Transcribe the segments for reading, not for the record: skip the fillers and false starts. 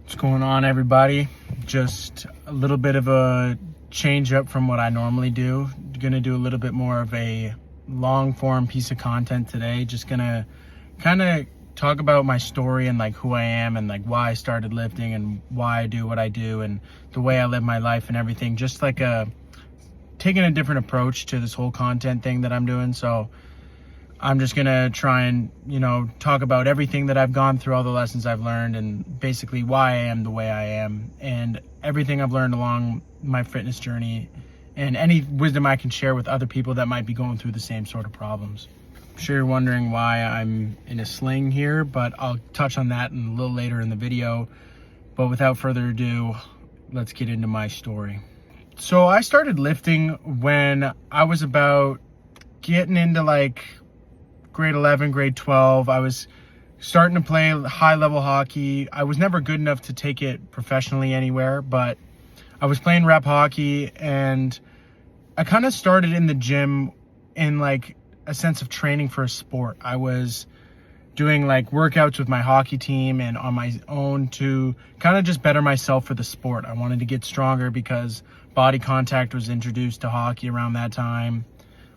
What's going on, everybody? Just a little bit of a change up from what I normally do. Gonna do a little bit more of a long form piece of content today. Just gonna kind of talk about my story and like who I am and like why I started lifting and why I do what I do and the way I live my life and everything. Just like taking a different approach to this whole content thing that I'm doing. So I'm just gonna try and, talk about everything that I've gone through, all the lessons I've learned, and basically why I am the way I am, and everything I've learned along my fitness journey, and any wisdom I can share with other people that might be going through the same sort of problems. I'm sure you're wondering why I'm in a sling here, but I'll touch on that a little later in the video. But without further ado, let's get into my story. So I started lifting when I was about getting into like grade 11, grade 12. I was starting to play high level hockey. I was never good enough to take it professionally anywhere, but I was playing rep hockey, and I kind of started in the gym in like a sense of training for a sport. I was doing like workouts with my hockey team and on my own to kind of just better myself for the sport. I wanted to get stronger because body contact was introduced to hockey around that time.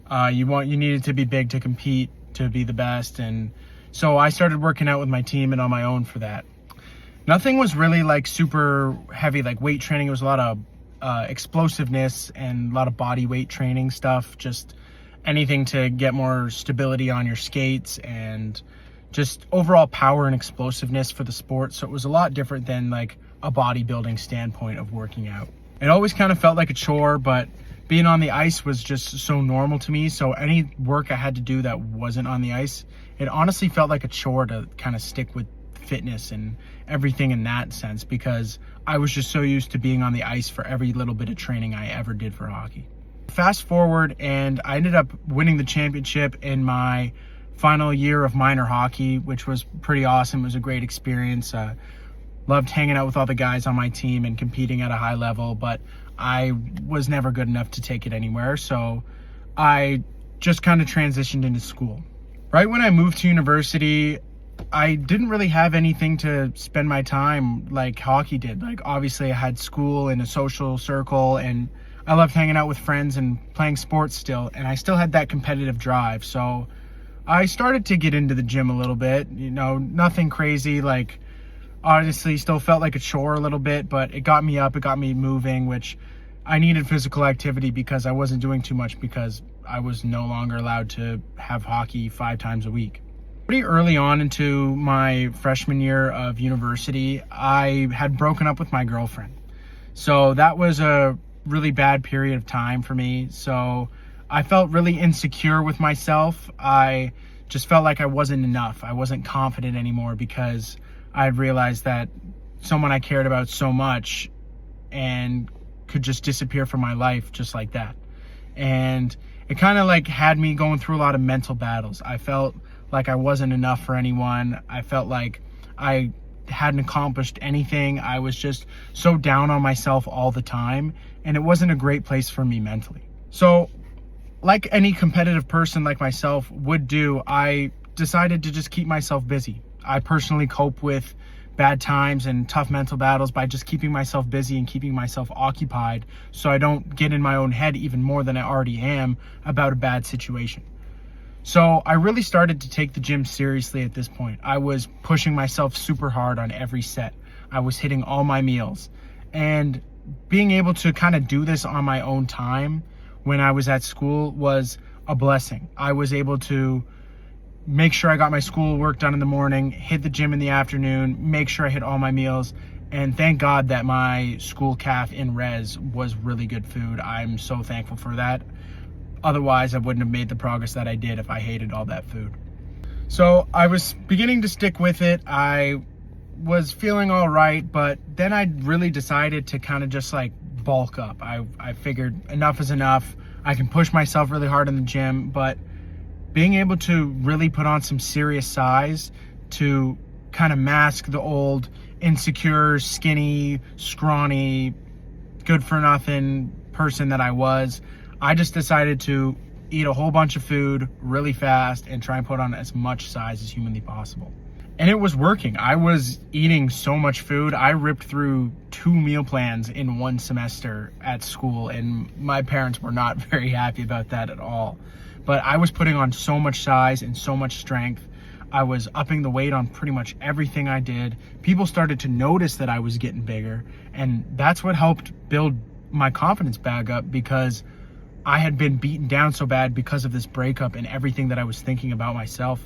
You needed to be big to compete, to be the best. And so I started working out with my team and on my own for that. Nothing was really like super heavy, like weight training. It was a lot of explosiveness and a lot of body weight training stuff, just anything to get more stability on your skates and just overall power and explosiveness for the sport. So it was a lot different than like a bodybuilding standpoint of working out. It always kind of felt like a chore, but being on the ice was just so normal to me. So any work I had to do that wasn't on the ice, it honestly felt like a chore to kind of stick with fitness and everything in that sense, because I was just so used to being on the ice for every little bit of training I ever did for hockey. Fast forward, and I ended up winning the championship in my final year of minor hockey, which was pretty awesome. It was a great experience. Loved hanging out with all the guys on my team and competing at a high level, but I was never good enough to take it anywhere. So I just kind of transitioned into school. Right when I moved to university, I didn't really have anything to spend my time like hockey did. Like obviously I had school and a social circle, and I loved hanging out with friends and playing sports still. And I still had that competitive drive. So I started to get into the gym a little bit, nothing crazy. Like honestly still felt like a chore a little bit, but it got me up, it got me moving, which I needed physical activity because I wasn't doing too much because I was no longer allowed to have hockey 5 times a week. Pretty early on into my freshman year of university, I had broken up with my girlfriend. So that was a really bad period of time for me. So I felt really insecure with myself. I just felt like I wasn't enough. I wasn't confident anymore because I had realized that someone I cared about so much and could just disappear from my life just like that. And it kind of like had me going through a lot of mental battles. I felt like I wasn't enough for anyone. I felt like I hadn't accomplished anything. I was just so down on myself all the time, and it wasn't a great place for me mentally. So like any competitive person like myself would do, I decided to just keep myself busy. I personally cope with bad times and tough mental battles by just keeping myself busy and keeping myself occupied so I don't get in my own head even more than I already am about a bad situation. So I really started to take the gym seriously at this point. I was pushing myself super hard on every set. I was hitting all my meals, and being able to kind of do this on my own time when I was at school was a blessing. I was able to make sure I got my school work done in the morning, hit the gym in the afternoon, make sure I hit all my meals, and thank God that my school caf in res was really good food. I'm so thankful for that. Otherwise, I wouldn't have made the progress that I did if I hated all that food. So I was beginning to stick with it. I was feeling all right, but then I really decided to kind of just like bulk up. I figured enough is enough. I can push myself really hard in the gym, but being able to really put on some serious size to kind of mask the old insecure, skinny, scrawny, good for nothing person that I was, I just decided to eat a whole bunch of food really fast and try and put on as much size as humanly possible. And it was working. I was eating so much food. I ripped through 2 meal plans in 1 semester at school, and my parents were not very happy about that at all. But I was putting on so much size and so much strength. I was upping the weight on pretty much everything I did. People started to notice that I was getting bigger, and that's what helped build my confidence back up, because I had been beaten down so bad because of this breakup and everything that I was thinking about myself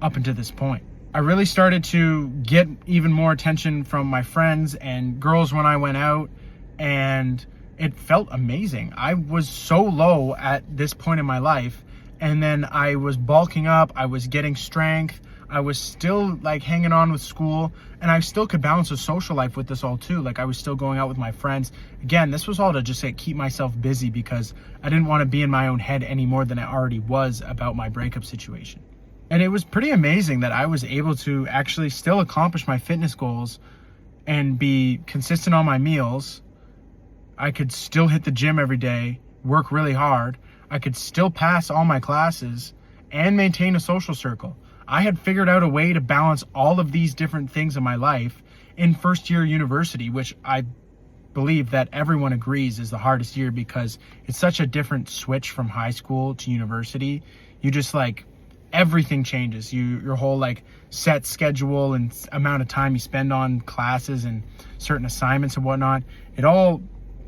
up until this point. I really started to get even more attention from my friends and girls when I went out, and it felt amazing. I was so low at this point in my life, and then I was bulking up, I was getting strength, I was still like hanging on with school, and I still could balance a social life with this all too. Like, I was still going out with my friends. Again, this was all to just like keep myself busy, because I didn't want to be in my own head any more than I already was about my breakup situation. And it was pretty amazing that I was able to actually still accomplish my fitness goals and be consistent on my meals. I could still hit the gym every day, work really hard. I could still pass all my classes and maintain a social circle. I had figured out a way to balance all of these different things in my life in first year university, which I believe that everyone agrees is the hardest year, because it's such a different switch from high school to university. You just like, everything changes. Your whole like set schedule and amount of time you spend on classes and certain assignments and whatnot, it all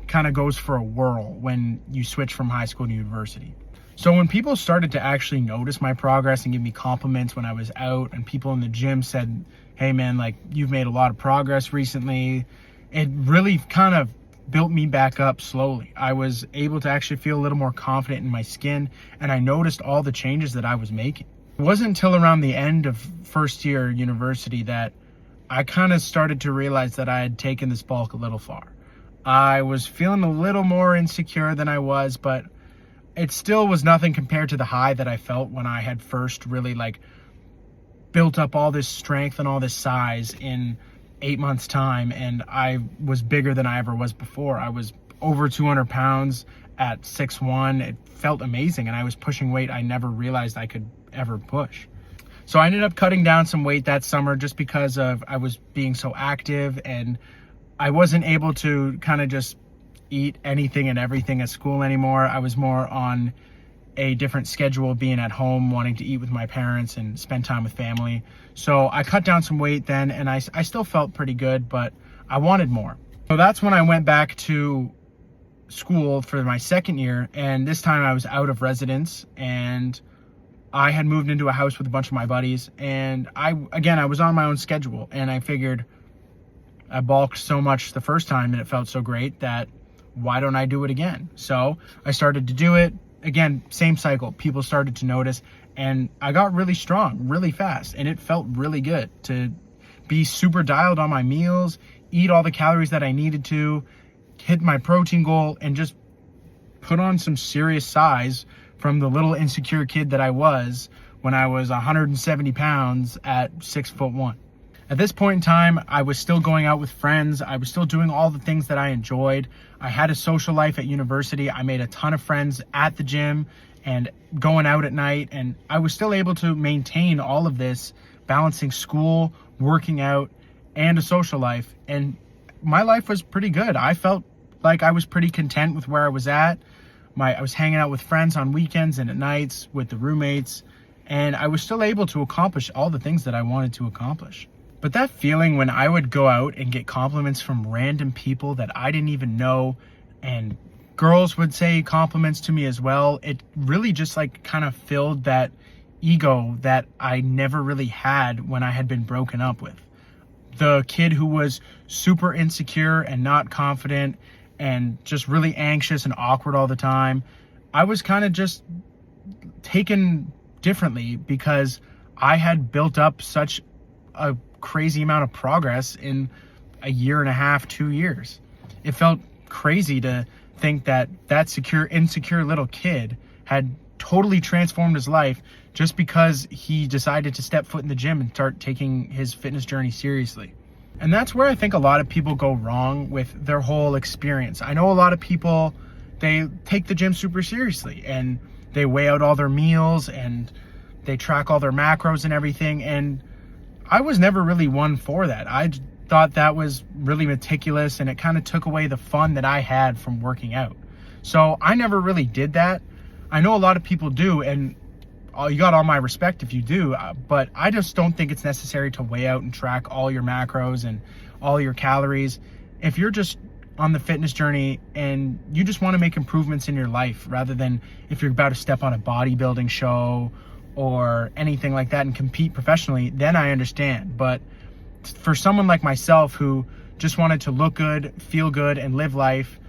kind of goes for a whirl when you switch from high school to university. So when people started to actually notice my progress and give me compliments when I was out, and people in the gym said, hey man, like, you've made a lot of progress recently, it really kind of built me back up slowly. I was able to actually feel a little more confident in my skin, and I noticed all the changes that I was making. It wasn't until around the end of first year university that I kind of started to realize that I had taken this bulk a little far. I was feeling a little more insecure than I was, but it still was nothing compared to the high that I felt when I had first really like built up all this strength and all this size in 8 months time, and I was bigger than I ever was before. I was over 200 pounds at 6'1". It felt amazing, and I was pushing weight I never realized I could ever push. So I ended up cutting down some weight that summer just because of I was being so active, and I wasn't able to kind of just eat anything and everything at school anymore. I was more on a different schedule, being at home, wanting to eat with my parents and spend time with family. So I cut down some weight then, and I still felt pretty good, but I wanted more. So that's when I went back to school for my second year, and this time I was out of residence, and I had moved into a house with a bunch of my buddies, and I was on my own schedule, and I figured I bulked so much the first time and it felt so great that why don't I do it again? So I started to do it. Again, same cycle. People started to notice, and I got really strong really fast, and it felt really good to be super dialed on my meals, eat all the calories that I needed to, hit my protein goal, and just put on some serious size from the little insecure kid that I was when I was 170 pounds at 6'1". At this point in time, I was still going out with friends. I was still doing all the things that I enjoyed. I had a social life at university. I made a ton of friends at the gym and going out at night. And I was still able to maintain all of this, balancing school, working out, and a social life. And my life was pretty good. I felt like I was pretty content with where I was at. I was hanging out with friends on weekends and at nights with the roommates, and I was still able to accomplish all the things that I wanted to accomplish. But that feeling when I would go out and get compliments from random people that I didn't even know, and girls would say compliments to me as well, it really just like kind of filled that ego that I never really had when I had been broken up with. The kid who was super insecure and not confident and just really anxious and awkward all the time, I was kind of just taken differently because I had built up such a crazy amount of progress in a year and a half, 2 years. It felt crazy to think that insecure little kid had totally transformed his life just because he decided to step foot in the gym and start taking his fitness journey seriously. And that's where I think a lot of people go wrong with their whole experience. I know a lot of people, they take the gym super seriously and they weigh out all their meals and they track all their macros and everything. And I was never really one for that. I thought that was really meticulous, and it kind of took away the fun that I had from working out. So I never really did that. I know a lot of people do, and you got all my respect if you do, but I just don't think it's necessary to weigh out and track all your macros and all your calories. If you're just on the fitness journey and you just want to make improvements in your life, rather than if you're about to step on a bodybuilding show or anything like that and compete professionally, then I understand. But for someone like myself who just wanted to look good, feel good, and live life,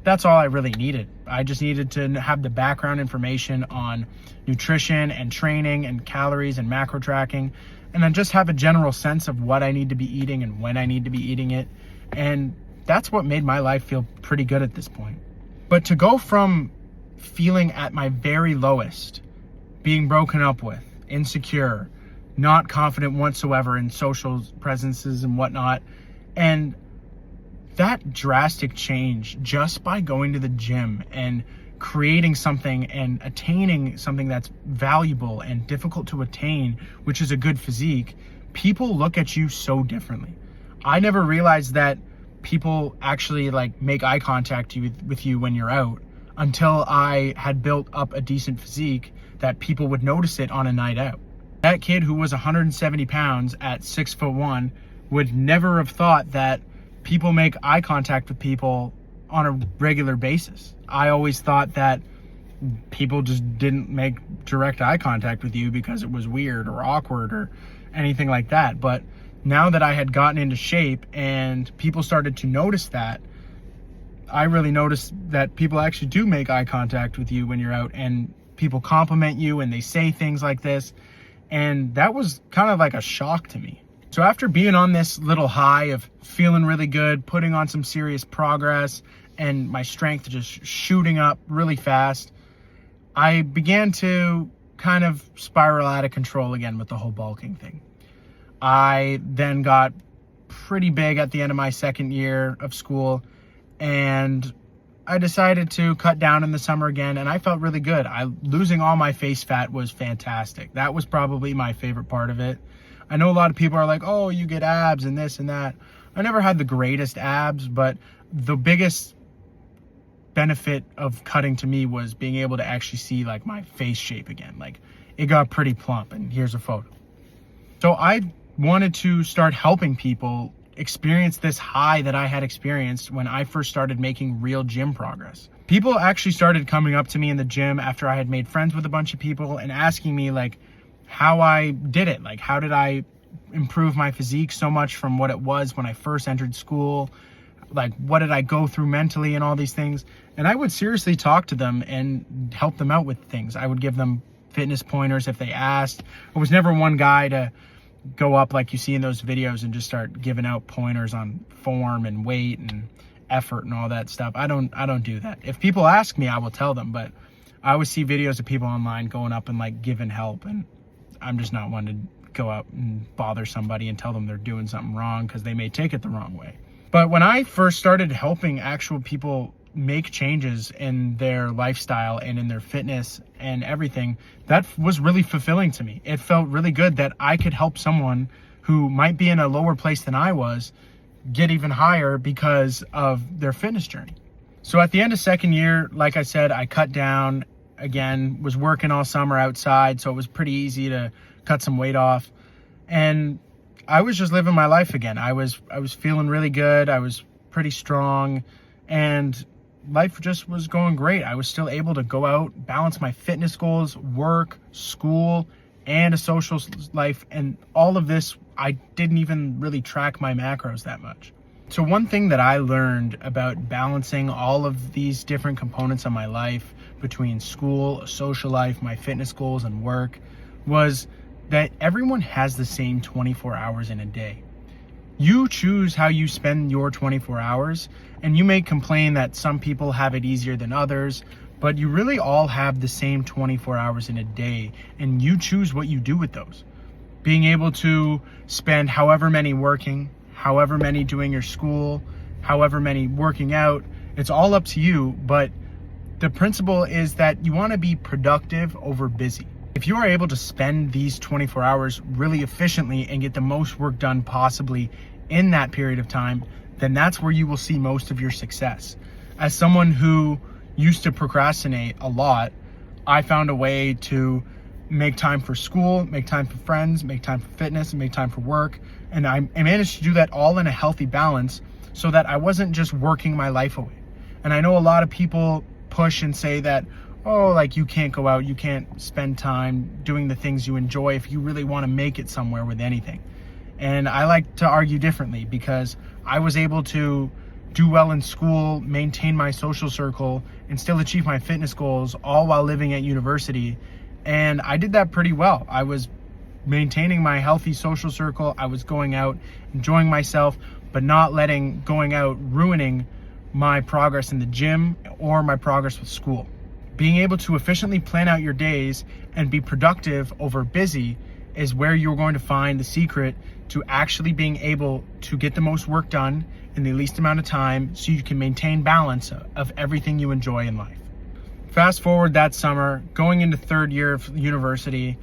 that's all I really needed. I just needed to have the background information on nutrition and training and calories and macro tracking, and then just have a general sense of what I need to be eating and when I need to be eating it. And that's what made my life feel pretty good at this point. But to go from feeling at my very lowest, being broken up with, insecure, not confident whatsoever in social presences and whatnot, and that drastic change just by going to the gym and creating something and attaining something that's valuable and difficult to attain, which is a good physique, people look at you so differently. I never realized that people actually like make eye contact with you when you're out until I had built up a decent physique that people would notice it on a night out. That kid who was 170 pounds at 6'1" would never have thought that people make eye contact with people on a regular basis. I always thought that people just didn't make direct eye contact with you because it was weird or awkward or anything like that. But now that I had gotten into shape and people started to notice that, I really noticed that people actually do make eye contact with you when you're out, and people compliment you and they say things like this. And that was kind of like a shock to me. So after being on this little high of feeling really good, putting on some serious progress, and my strength just shooting up really fast, I began to kind of spiral out of control again with the whole bulking thing. I then got pretty big at the end of my second year of school, and I decided to cut down in the summer again, and I felt really good. Losing all my face fat was fantastic. That was probably my favorite part of it. I know a lot of people are like, oh, you get abs and this and that. I never had the greatest abs, but the biggest benefit of cutting to me was being able to actually see like my face shape again. Like, it got pretty plump, and here's a photo. So I wanted to start helping people experience this high that I had experienced when I first started making real gym progress. People actually started coming up to me in the gym after I had made friends with a bunch of people and asking me like how I did it. Like, how did I improve my physique so much from what it was when I first entered school? Like, what did I go through mentally and all these things? And I would seriously talk to them and help them out with things. I would give them fitness pointers if they asked. I was never one guy to go up like you see in those videos and just start giving out pointers on form and weight and effort and all that stuff. I don't do that. If people ask me, I will tell them, but I always see videos of people online going up and like giving help, and I'm just not one to go out and bother somebody and tell them they're doing something wrong because they may take it the wrong way. But when I first started helping actual people make changes in their lifestyle and in their fitness and everything, that was really fulfilling to me. It felt really good that I could help someone who might be in a lower place than I was get even higher because of their fitness journey. So at the end of second year, like I said, I cut down again, was working all summer outside, so it was pretty easy to cut some weight off. And I was just living my life again. I was feeling really good. I was pretty strong, and life just was going great. I was still able to go out, balance my fitness goals, work, school, and a social life. And all of this, I didn't even really track my macros that much. So one thing that I learned about balancing all of these different components of my life between school, a social life, my fitness goals, and work was that everyone has the same 24 hours in a day. You choose how you spend your 24 hours, and you may complain that some people have it easier than others, but you really all have the same 24 hours in a day, and you choose what you do with those. Being able to spend however many working, however many doing your school, however many working out, it's all up to you, but the principle is that you want to be productive over busy. If you are able to spend these 24 hours really efficiently and get the most work done possibly in that period of time, then that's where you will see most of your success. As someone who used to procrastinate a lot, I found a way to make time for school, make time for friends, make time for fitness, and make time for work. And I managed to do that all in a healthy balance so that I wasn't just working my life away. And I know a lot of people push and say that, oh, like you can't go out, you can't spend time doing the things you enjoy if you really want to make it somewhere with anything. And I like to argue differently, because I was able to do well in school, maintain my social circle, and still achieve my fitness goals, all while living at university. And I did that pretty well. I was maintaining my healthy social circle. I was going out, enjoying myself, but not letting going out ruining my progress in the gym or my progress with school. Being able to efficiently plan out your days and be productive over busy is where you're going to find the secret to actually being able to get the most work done in the least amount of time, so you can maintain balance of everything you enjoy in life. Fast forward that summer, going into third year of university,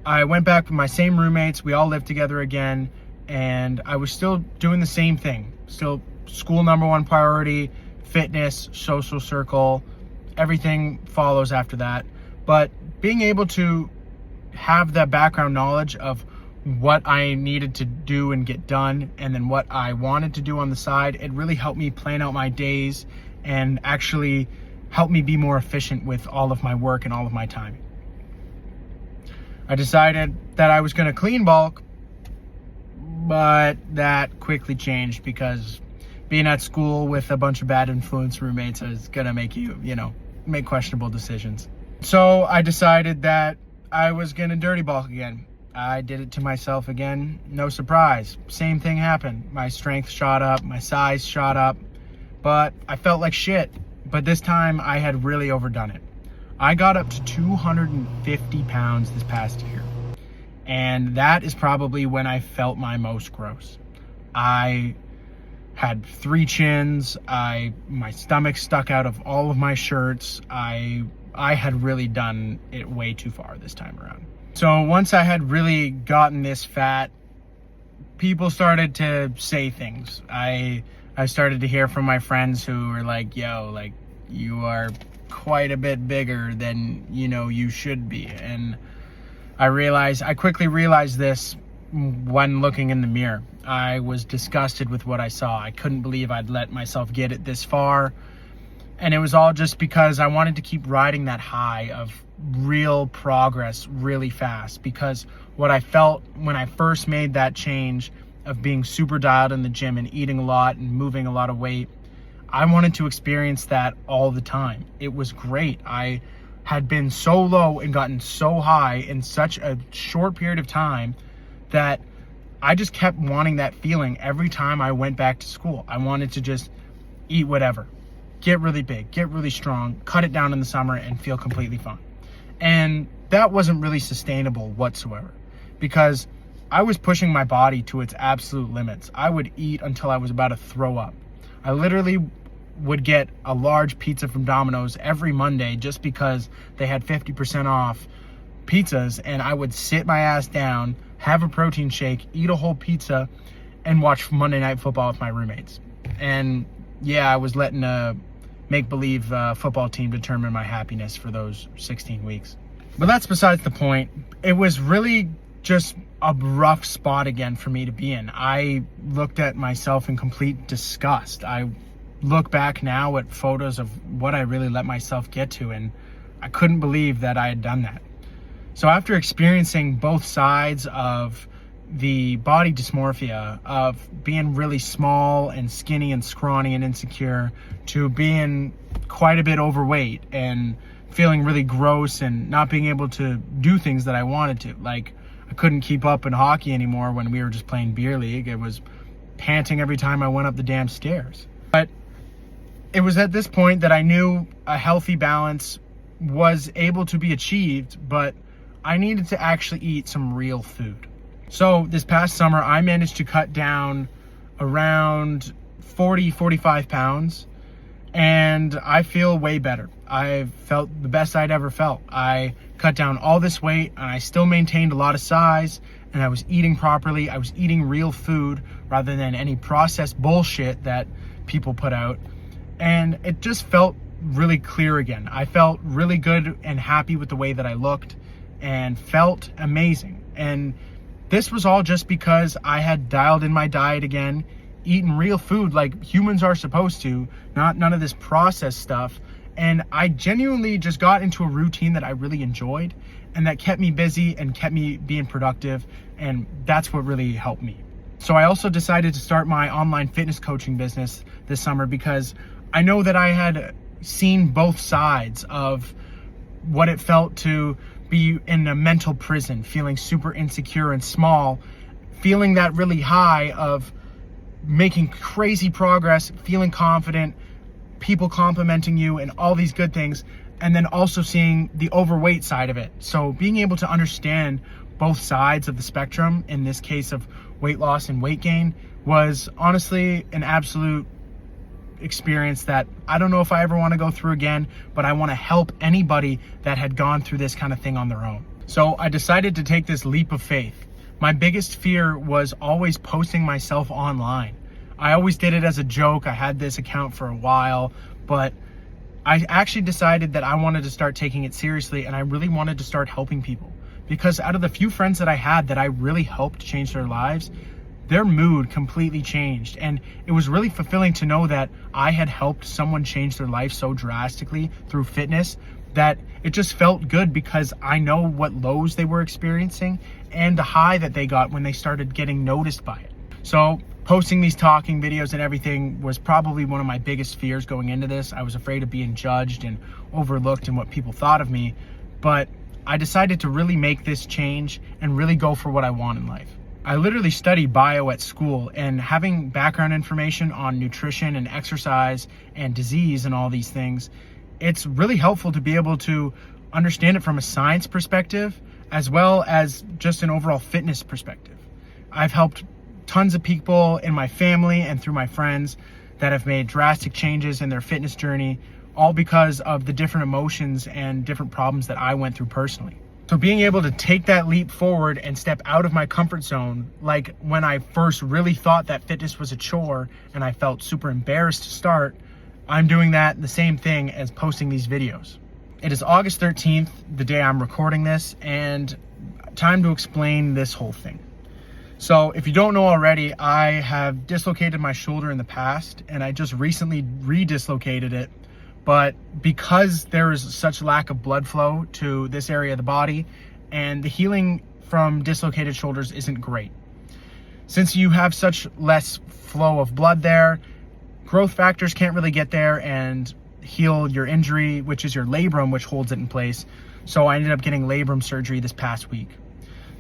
I went back with my same roommates. We all lived together again, and I was still doing the same thing. Still school number one priority, fitness, social circle, everything follows after that. But being able to have that background knowledge of what I needed to do and get done, and then what I wanted to do on the side, it really helped me plan out my days and actually helped me be more efficient with all of my work and all of my time. I decided that I was going to clean bulk, but that quickly changed, because being at school with a bunch of bad influence roommates is going to make you, make questionable decisions. So I decided that I was going to dirty bulk again. I did it to myself again. No surprise. Same thing happened. My strength shot up, my size shot up, but I felt like shit. But this time I had really overdone it. I got up to 250 pounds this past year. And that is probably when I felt my most gross. I had 3 chins. My stomach stuck out of all of my shirts. I had really done it way too far this time around. So once I had really gotten this fat, people started to say things. I started to hear from my friends who were like, yo, like, you are quite a bit bigger than, you should be. And I quickly realized this when looking in the mirror. I was disgusted with what I saw. I couldn't believe I'd let myself get it this far. And it was all just because I wanted to keep riding that high of real progress really fast. Because what I felt when I first made that change of being super dialed in the gym and eating a lot and moving a lot of weight, I wanted to experience that all the time. It was great. I had been so low and gotten so high in such a short period of time that I just kept wanting that feeling every time I went back to school. I wanted to just eat whatever, get really big, get really strong, cut it down in the summer, and feel completely fine. And that wasn't really sustainable whatsoever, because I was pushing my body to its absolute limits. I would eat until I was about to throw up. I literally would get a large pizza from Domino's every Monday just because they had 50% off pizzas, and I would sit my ass down, have a protein shake, eat a whole pizza, and watch Monday Night Football with my roommates. And yeah, I was letting a make-believe football team determine my happiness for those 16 weeks. But that's besides the point. It was really just a rough spot again for me to be in. I looked at myself in complete disgust. I look back now at photos of what I really let myself get to, and I couldn't believe that I had done that. So after experiencing both sides of the body dysmorphia, of being really small and skinny and scrawny and insecure, to being quite a bit overweight and feeling really gross and not being able to do things that I wanted to. Like, I couldn't keep up in hockey anymore when we were just playing beer league. It was panting every time I went up the damn stairs. But it was at this point that I knew a healthy balance was able to be achieved, but I needed to actually eat some real food. So this past summer, I managed to cut down around 45 pounds. and I feel way better. I felt the best I'd ever felt. I cut down all this weight and I still maintained a lot of size, and I was eating properly. I was eating real food rather than any processed bullshit that people put out. And it just felt really clear again. I felt really good and happy with the way that I looked and felt amazing. And this was all just because I had dialed in my diet again, eating real food like humans are supposed to, not none of this processed stuff. And I genuinely just got into a routine that I really enjoyed and that kept me busy and kept me being productive. And that's what really helped me. So I also decided to start my online fitness coaching business this summer because I know that I had seen both sides of what it felt to be in a mental prison, feeling super insecure and small, feeling that really high of making crazy progress, feeling confident, people complimenting you and all these good things, and then also seeing the overweight side of it. So being able to understand both sides of the spectrum, in this case of weight loss and weight gain, was honestly an absolute experience that I don't know if I ever want to go through again, but I want to help anybody that had gone through this kind of thing on their own. So I decided to take this leap of faith. My biggest fear was always posting myself online. I always did it as a joke. I had this account for a while, but I actually decided that I wanted to start taking it seriously, and I really wanted to start helping people. Because out of the few friends that I had that I really helped change their lives, their mood completely changed. And it was really fulfilling to know that I had helped someone change their life so drastically through fitness that it just felt good, because I know what lows they were experiencing and the high that they got when they started getting noticed by it. So posting these talking videos and everything was probably one of my biggest fears going into this. I was afraid of being judged and overlooked and what people thought of me. But I decided to really make this change and really go for what I want in life. I literally studied bio at school, and having background information on nutrition and exercise and disease and all these things, it's really helpful to be able to understand it from a science perspective as well as just an overall fitness perspective. I've helped tons of people in my family and through my friends that have made drastic changes in their fitness journey, all because of the different emotions and different problems that I went through personally. So being able to take that leap forward and step out of my comfort zone, like when I first really thought that fitness was a chore and I felt super embarrassed to start, I'm doing that the same thing as posting these videos. It is August 13th, the day I'm recording this, and time to explain this whole thing. So if you don't know already, I have dislocated my shoulder in the past, and I just recently re-dislocated it. But because there is such lack of blood flow to this area of the body, and the healing from dislocated shoulders isn't great. Since you have such less flow of blood there, growth factors can't really get there and heal your injury, which is your labrum, which holds it in place. So I ended up getting labrum surgery this past week.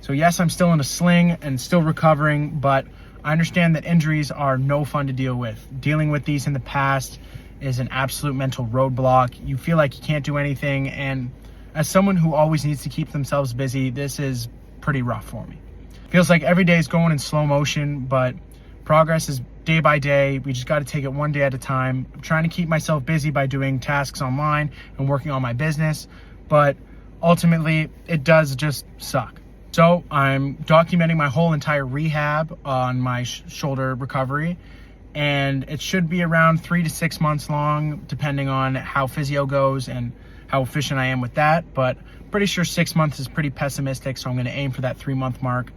So yes, I'm still in a sling and still recovering, but I understand that injuries are no fun to deal with. Dealing with these in the past is an absolute mental roadblock. You feel like you can't do anything, and as someone who always needs to keep themselves busy, this is pretty rough for me. Feels like every day is going in slow motion, but progress is day by day. We just got to take it one day at a time. I'm trying to keep myself busy by doing tasks online and working on my business, but ultimately it does just suck. So I'm documenting my whole entire rehab on my shoulder recovery, and it should be around 3 to 6 months long, depending on how physio goes and how efficient I am with that. But pretty sure 6 months is pretty pessimistic, so I'm going to aim for that 3-month mark.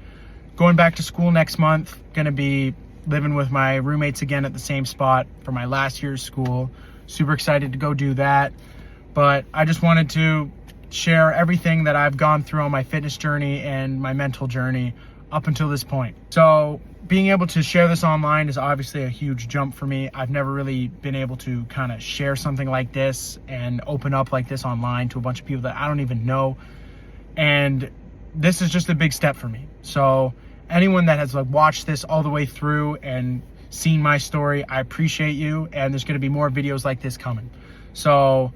Going back to school next month, going to be living with my roommates again at the same spot for my last year's school. Super excited to go do that. But I just wanted to share everything that I've gone through on my fitness journey and my mental journey up until this point. So being able to share this online is obviously a huge jump for me. I've never really been able to kind of share something like this and open up like this online to a bunch of people that I don't even know. And this is just a big step for me. So anyone that has like watched this all the way through and seen my story, I appreciate you. And there's going to be more videos like this coming. So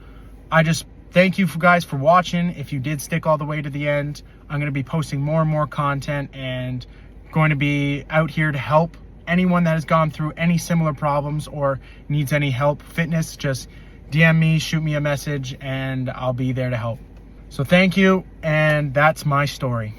I just thank you guys for watching. If you did stick all the way to the end, I'm going to be posting more and more content and going to be out here to help anyone that has gone through any similar problems or needs any help fitness, just DM me, shoot me a message, and I'll be there to help. So thank you, and that's my story.